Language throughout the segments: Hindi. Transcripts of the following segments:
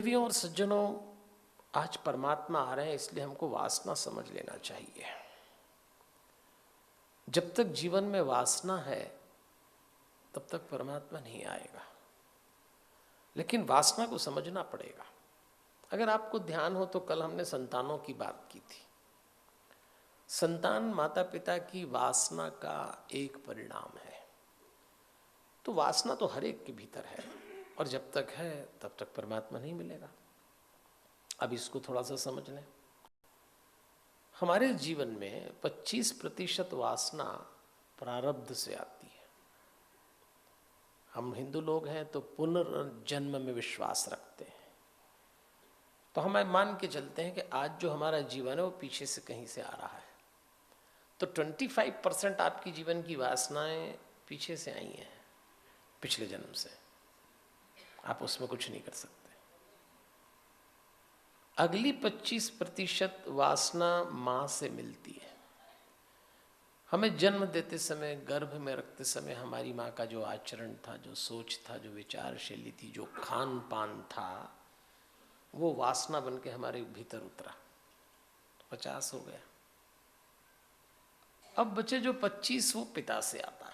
देवियों और सज्जनों, आज परमात्मा आ रहे हैं, इसलिए हमको वासना समझ लेना चाहिए। जब तक जीवन में वासना है तब तक परमात्मा नहीं आएगा, लेकिन वासना को समझना पड़ेगा। अगर आपको ध्यान हो तो कल हमने संतानों की बात की थी। संतान माता पिता की वासना का एक परिणाम है। तो वासना तो हर एक के भीतर है, और जब तक है तब तक परमात्मा नहीं मिलेगा। अब इसको थोड़ा सा समझ लें। हमारे जीवन में 25% वासना प्रारब्ध से आती है। हम हिंदू लोग हैं तो पुनर्जन्म में विश्वास रखते हैं, तो हम मान के चलते हैं कि आज जो हमारा जीवन है वो पीछे से कहीं से आ रहा है। तो 25% आपकी जीवन की वासनाएं पीछे से आई हैं, पिछले जन्म से। आप उसमें कुछ नहीं कर सकते। अगली 25% वासना माँ से मिलती है। हमें जन्म देते समय, गर्भ में रखते समय हमारी माँ का जो आचरण था, जो सोच था, जो विचारशैली थी, जो खान पान था, वो वासना बन के हमारे भीतर उतरा। 50 हो गया। अब बचे जो 25, वो पिता से आता है।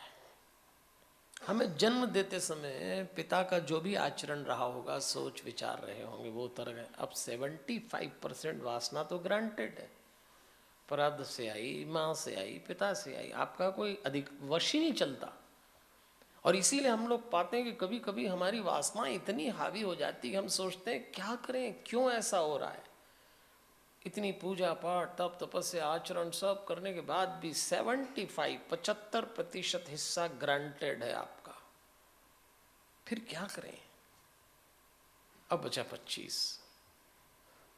हमें जन्म देते समय पिता का जो भी आचरण रहा होगा, सोच विचार रहे होंगे, वो उतर गए। अब 75% वासना तो ग्रांटेड है, प्रारब्ध से आई, माँ से आई, पिता से आई, आपका कोई अधिक वश ही नहीं चलता। और इसीलिए हम लोग पाते हैं कि कभी कभी हमारी वासना इतनी हावी हो जाती है कि हम सोचते हैं क्या करें, क्यों ऐसा हो रहा है। इतनी पूजा पाठ, तप तपस्या, आचरण सब करने के बाद भी 75% हिस्सा ग्रांटेड है आपका। फिर क्या करें। अब बचा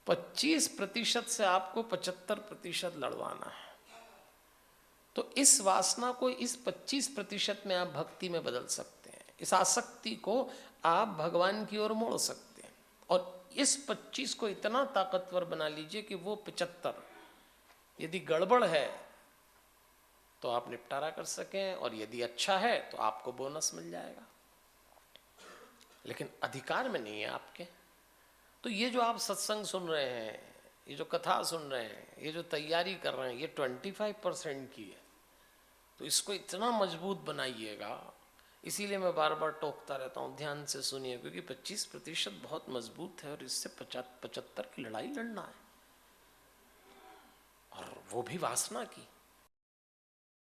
25% से आपको 75% लड़वाना है। तो इस वासना को इस 25% में आप भक्ति में बदल सकते हैं। इस आसक्ति को आप भगवान की ओर मोड़ सकते हैं, और इस 25 को इतना ताकतवर बना लीजिए कि वो 75 यदि गड़बड़ है तो आप निपटारा कर सकें, और यदि अच्छा है तो आपको बोनस मिल जाएगा। लेकिन अधिकार में नहीं है आपके। तो ये जो आप सत्संग सुन रहे हैं, ये जो कथा सुन रहे हैं, ये जो तैयारी कर रहे हैं, ये 25% की है। तो इसको इतना मजबूत बनाइएगा। इसीलिए मैं बार बार टोकता रहता हूँ, ध्यान से सुनिए, क्योंकि 25% बहुत मजबूत है, और इससे 75 की लड़ाई लड़ना है, और वो भी वासना की।